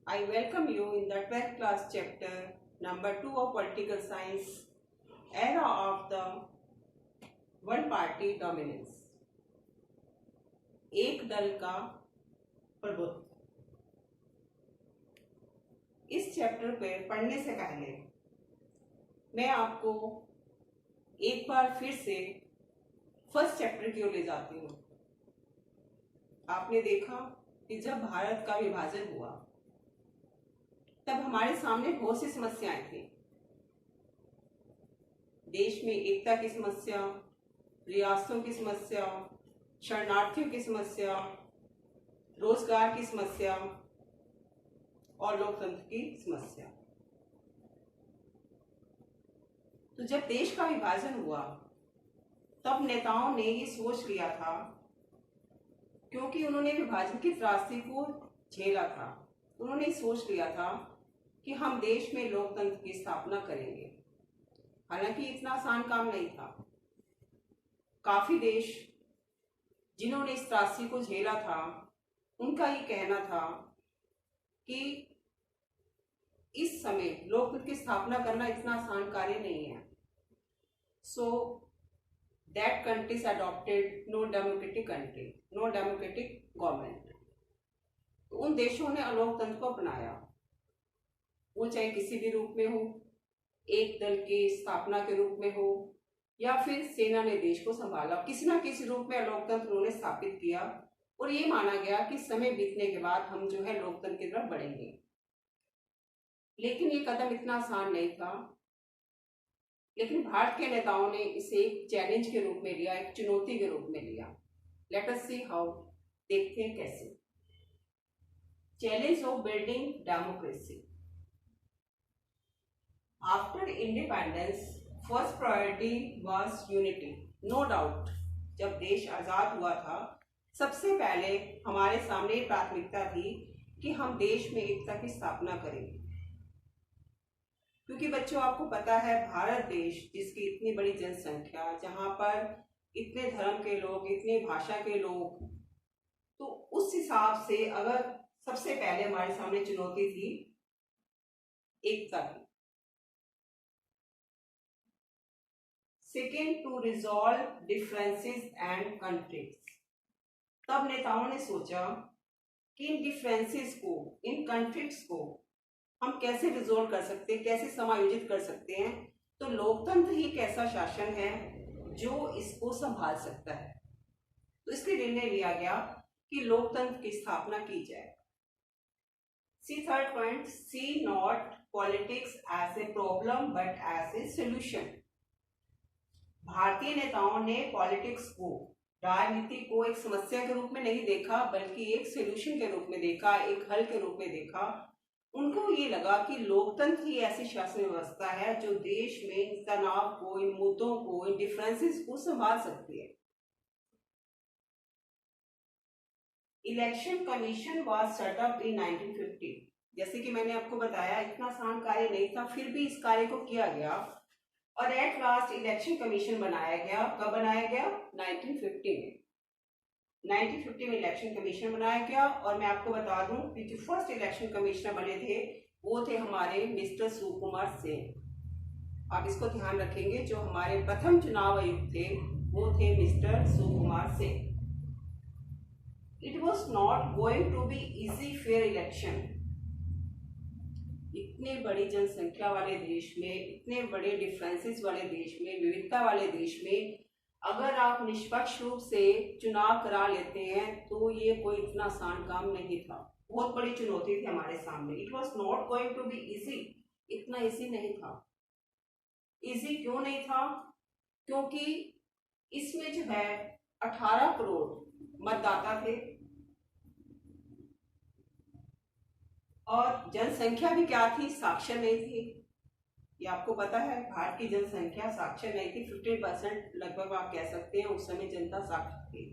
I welcome you in the 12th class chapter number 2 of Political Science, Era of the One Party Dominance. एक दल का प्रभुत्व। इस chapter पे पढ़ने से पहले मैं आपको एक बार फिर से फर्स्ट चैप्टर की ओर ले जाती हूँ। आपने देखा कि जब भारत का विभाजन हुआ तब हमारे सामने बहुत सी समस्याएं थी। देश में एकता की समस्या, रियासतों की समस्या, शरणार्थियों की समस्या, रोजगार की समस्या और लोकतंत्र की समस्या। तो जब देश का विभाजन हुआ तब नेताओं ने ये सोच लिया था, क्योंकि उन्होंने विभाजन की त्रासदी को झेला था, उन्होंने सोच लिया था कि हम देश में लोकतंत्र की स्थापना करेंगे। हालांकि इतना आसान काम नहीं था। काफी देश जिन्होंने इस त्रासदी को झेला था उनका ये कहना था कि इस समय लोकतंत्र की स्थापना करना इतना आसान कार्य नहीं है। So that countries adopted no democratic country, no democratic government. तो उन देशों ने लोकतंत्र को अपनाया, वो चाहे किसी भी रूप में हो, एक दल की स्थापना के रूप में हो या फिर सेना ने देश को संभाला, किसी ना किसी रूप में लोकतंत्र उन्होंने स्थापित किया और ये माना गया कि समय बीतने के बाद हम जो है लोकतंत्र की तरफ बढ़ेंगे। लेकिन ये कदम इतना आसान नहीं था। लेकिन भारत के नेताओं ने इसे एक चैलेंज के रूप में लिया, एक चुनौती के रूप में लिया। लेट अस सी हाउ, देखते हैं कैसे। Challenge of building democracy. After independence, first priority was unity. No doubt, जब देश आजाद हुआ था सबसे पहले हमारे सामने प्राथमिकता थी कि हम देश में एकता की स्थापना करेंगे। क्योंकि बच्चों, आपको पता है भारत देश जिसकी इतनी बड़ी जनसंख्या, जहां पर इतने धर्म के लोग, इतनी भाषा के लोग, तो उस हिसाब से अगर सबसे पहले हमारे सामने चुनौती थी एकता की। Second, to resolve differences and conflicts. तब नेताओं ने सोचा कि इन डिफरेंसेस को, इन कॉन्फ्लिक्ट्स को हम कैसे रिजॉल्व कर सकते हैं, कैसे समायोजित कर सकते हैं। तो लोकतंत्र ही एक ऐसा शासन है जो इसको संभाल सकता है। तो इसलिए निर्णय लिया गया कि लोकतंत्र की स्थापना की जाए। See third point, see not politics as a problem but as a solution. भारतीय नेताओं ने पॉलिटिक्स को, राजनीति को एक समस्या के रूप में नहीं देखा, बल्कि एक सोल्यूशन के रूप में देखा, एक हल के रूप में देखा। उनको ये लगा कि लोकतंत्र ही ऐसी शासन व्यवस्था है जो देश में इन तनाव को, इन मुद्दों को, इन डिफरेंसेस को संभाल सकती है। Election commission was set up in 1950। जैसे कि मैंने आपको बताया, इतना आसान कार्य नहीं था, फिर भी इस कार्य को किया गया और एट लास्ट इलेक्शन कमीशन बनाया गया। कब बनाया गया? 1950 में। 1950 में इलेक्शन कमीशन बनाया गया। और मैं आपको बता दूं कि जो फर्स्ट इलेक्शन कमिश्नर बने थे वो थे हमारे मिस्टर सुकुमार सेन। आप इसको ध्यान रखेंगे, जो हमारे प्रथम चुनाव आयुक्त थे वो थे mister Sukumar Sen. It was not going to be easy fair election. इतने बड़ी जनसंख्या वाले देश में, इतने बड़े डिफरेंसेस वाले देश में, विविधता वाले देश में अगर आप निष्पक्ष रूप से चुनाव करा लेते हैं तो ये कोई इतना आसान काम नहीं था। बहुत बड़ी चुनौती थी हमारे सामने। It was not going to be easy. इतना इजी नहीं था। इजी क्यों नहीं था? क्योंकि इसमें जो है 18 करोड़ मतदाता थे और जनसंख्या भी क्या थी? साक्षर नहीं थी। ये आपको पता है, भारत की जनसंख्या साक्षर नहीं थी। 50% लगभग आप कह सकते हैं उस समय जनता साक्षर थी।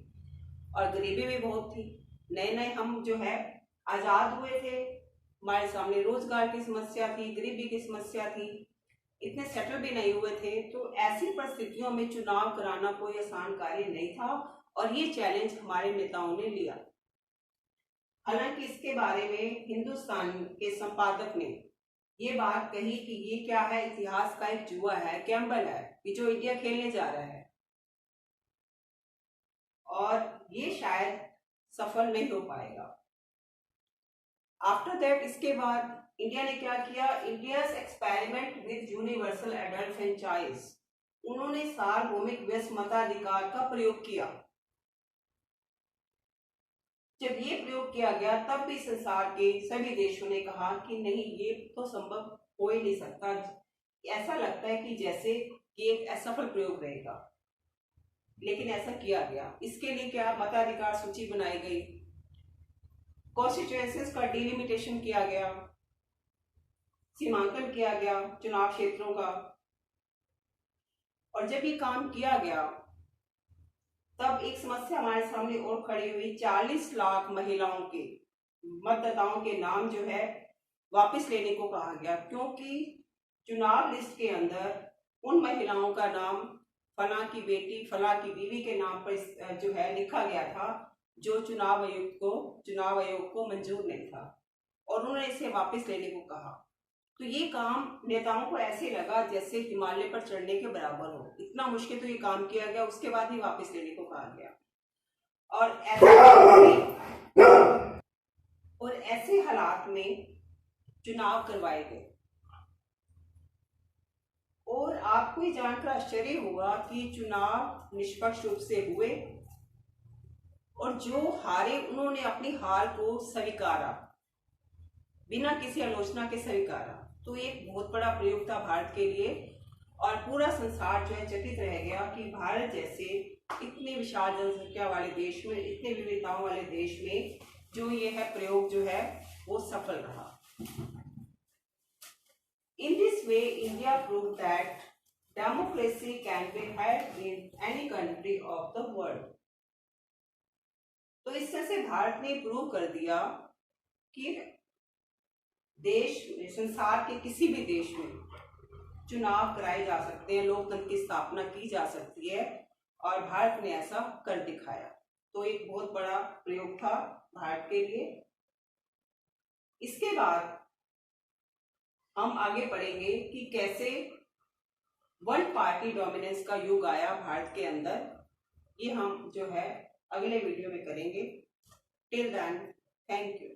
और गरीबी भी बहुत थी। नए नए हम जो है आजाद हुए थे, हमारे सामने रोजगार की समस्या थी, गरीबी की समस्या थी, इतने सेटल भी नहीं हुए थे। तो ऐसी परिस्थितियों में चुनाव कराना कोई आसान कार्य नहीं था और ये चैलेंज हमारे नेताओं ने लिया। हालांकि इसके बारे में हिंदुस्तान के संपादक ने ये बात कही कि ये क्या है, इतिहास का एक जुआ है, गैम्बल है कि जो इंडिया खेलने जा रहा है और ये शायद सफल नहीं हो पाएगा। आफ्टर दैट, इसके बाद इंडिया ने क्या किया, India's experiment with universal adult franchise, उन्होंने सार्वभौमिक व्यस्क मताधिकार का प्रयोग किया। जब ये प्रयोग किया गया तब भी संसार के सभी देशों ने कहा कि नहीं, ये तो संभव हो ही नहीं सकता, ऐसा लगता है कि जैसे कि एक असफल प्रयोग रहेगा, लेकिन ऐसा किया गया। इसके लिए क्या, मताधिकार सूची बनाई गई, कॉन्स्टिट्यूएंसीज का डिलिमिटेशन किया गया, सीमांकन किया गया चुनाव क्षेत्रों का। और जब ये काम किया गया तब एक समस्या हमारे सामने और खड़ी हुई, 40 लाख महिलाओं के मतदाताओं के नाम जो है वापस लेने को कहा गया, क्योंकि चुनाव लिस्ट के अंदर उन महिलाओं का नाम फला की बेटी, फला की बीवी के नाम पर जो है लिखा गया था, जो चुनाव आयोग को मंजूर नहीं था, और उन्होंने इसे वापस लेने को कहा। तो ये काम नेताओं को ऐसे लगा जैसे हिमालय पर चढ़ने के बराबर हो, इतना मुश्किल तो ये काम किया गया, उसके बाद ही वापस लेने को कहा गया। और ऐसे हालात में चुनाव करवाए गए। और आपको ये जानकर आश्चर्य होगा कि चुनाव निष्पक्ष रूप से हुए और जो हारे उन्होंने अपनी हार को स्वीकारा, बिना किसी आलोचना के स्वीकारा। तो एक बहुत बड़ा प्रयोग था भारत के लिए, और पूरा संसार जो है चकित रह गया कि भारत जैसे इतने विशाल जनसंख्या वाले देश में, इतने विविधताओं वाले देश में जो ये है प्रयोग जो है वो सफल रहा। In this way, India proved that democracy can be had in any country of the world. तो इस तरह से भारत ने प्रूव कर दिया कि देश, संसार के किसी भी देश में चुनाव कराए जा सकते हैं, लोकतंत्र की स्थापना की जा सकती है, और भारत ने ऐसा कर दिखाया। तो एक बहुत बड़ा प्रयोग था भारत के लिए। इसके बाद हम आगे पढ़ेंगे कि कैसे वन पार्टी डोमिनेंस का युग आया भारत के अंदर। ये हम जो है अगले वीडियो में करेंगे। Till then, thank you.